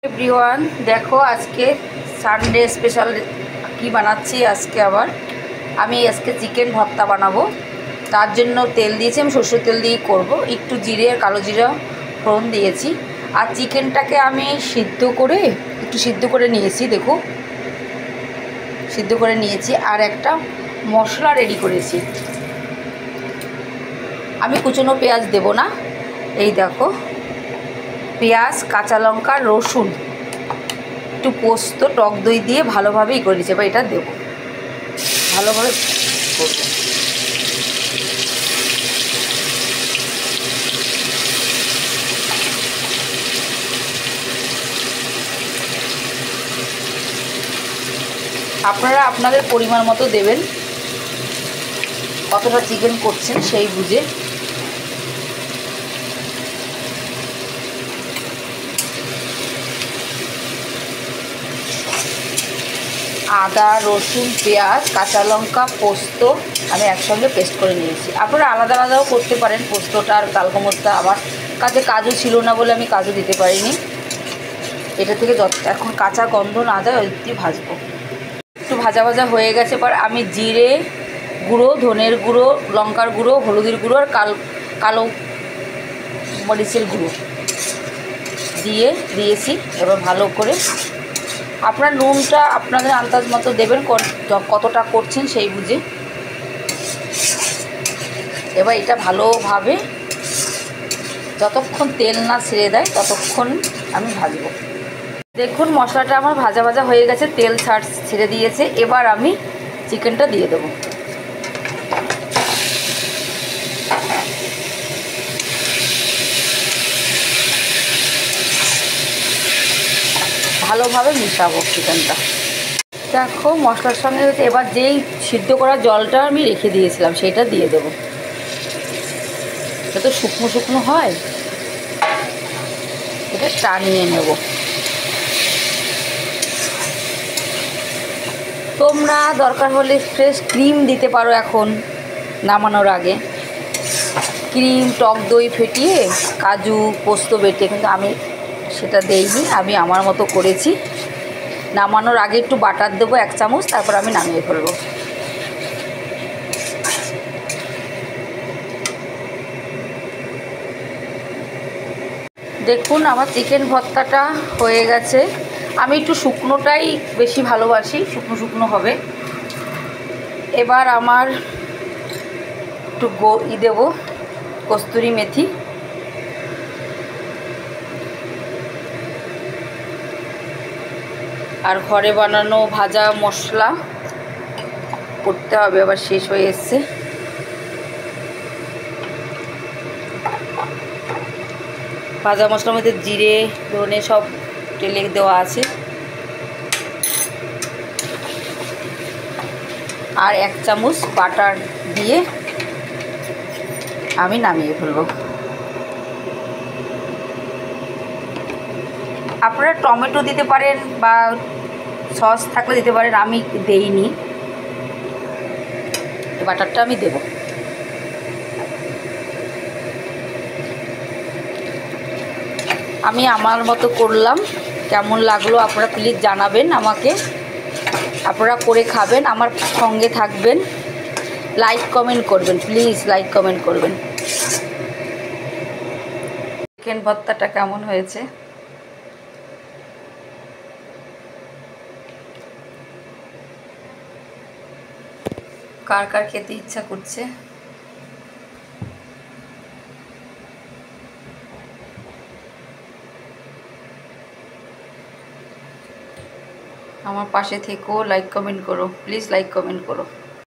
Everyone, দেখো আজকে Sunday special কি বানাচ্ছি। আজকে চিকেন ভর্তা বানাবো। তার জন্য তেল দিয়েছি, আমি সরষের তেল দিয়ে করব। একটু জিরে আর কালো জিরা ফোড়ন দিয়েছি। আর চিকেনটাকে আমি সিদ্ধ করে নিয়েছি। দেখো সিদ্ধ করে নিয়েছি। আর একটা মশলা রেডি করেছি। আমি কুচনো পেঁয়াজ দেব না। এই দেখো, পেঁয়াজ, কাঁচা লঙ্কা, রসুন, একটু পোস্ত, টক দই দিয়ে ভালোভাবেই করেছি। এবার এটা দেবো, ভালোভাবে করব। আপনারা আপনাদের পরিমাণ মতো দেবেন, কতটা চিকেন করছেন সেই বুঝে। আদা, রসুন, পেঁয়াজ, কাঁচা লঙ্কা, পোস্ত আমি একসঙ্গে পেস্ট করে নিয়েছি। আপনারা আলাদা আলাদাও করতে পারেন পোস্তটা আর কালকমরটা। আমার কাছে কাজু ছিল না বলে আমি কাজু দিতে পারিনি। এটা থেকে এখন কাঁচা গন্ধ না যায় ওই দিয়ে ভাজবো। একটু ভাজা ভাজা হয়ে গেছে। পর আমি জিরে গুঁড়ো, ধনের গুঁড়ো, লঙ্কার গুঁড়ো, হলুদের গুঁড়ো আর কালো মরিচের গুঁড়ো দিয়েছি। এবার ভালো করে আপনার নুনটা আপনাদের আন্দাজ মতো দেবেন, কতটা করছেন সেই বুঝে। এবার এটা ভালোভাবে যতক্ষণ তেল না ছেড়ে দেয় ততক্ষণ আমি ভাজবো। দেখুন মশলাটা আমার ভাজা ভাজা হয়ে গেছে, তেল ছেড়ে দিয়েছে। এবার আমি চিকেনটা দিয়ে দেবো। ভালোভাবে মিশাবো চিকেনটা। দেখো মশলার সঙ্গে হচ্ছে। এবার যেই সিদ্ধ করা জলটা আমি রেখে দিয়েছিলাম সেটা দিয়ে দেবো। এটা তো শুকনো শুকনো হয়, এটা টানিয়ে নেব। তোমরা দরকার হলে ফ্রেশ ক্রিম দিতে পারো এখন নামানোর আগে। ক্রিম, টক দই ফেটিয়ে, কাজু, পোস্ত বেটে, কিন্তু আমি সেটা দেইনি। আমি আমার মতো করেছি। নামানোর আগে একটু বাটার দেবো 1 চামচ, তারপর আমি নামিয়ে ফেলবো। দেখুন আমার চিকেন ভর্তাটা হয়ে গেছে। আমি একটু শুকনোটাই বেশি ভালোবাসি, শুকনো শুকনো হবে। এবার আমার একটু দেবো কস্তুরি মেথি, আর ঘরে বানানো ভাজা মশলা করতে হবে। আবার শেষ হয়ে এসছে। ভাজা মশলার মধ্যে জিরে, ধনে সব টেলে দেওয়া আছে। আর 1 চামচ বাটার দিয়ে আমি নামিয়ে ফেলবো। আপনারা টমেটো দিতে পারেন বা সস থাকলে দিতে পারেন, আমি দেইনি। বাটারটা আমি দেব। আমি আমার মতো করলাম। কেমন লাগলো আপনারা প্লিজ জানাবেন আমাকে। আপনারা করে খাবেন, আমার সঙ্গে থাকবেন, লাইক কমেন্ট করবেন, প্লিজ লাইক কমেন্ট করবেন। চিকেন ভর্তাটা কেমন হয়েছে? কার কার খেতে ইচ্ছা করছে? আমার পাশে থেকেও লাইক কমেন্ট করো, প্লিজ লাইক কমেন্ট করো।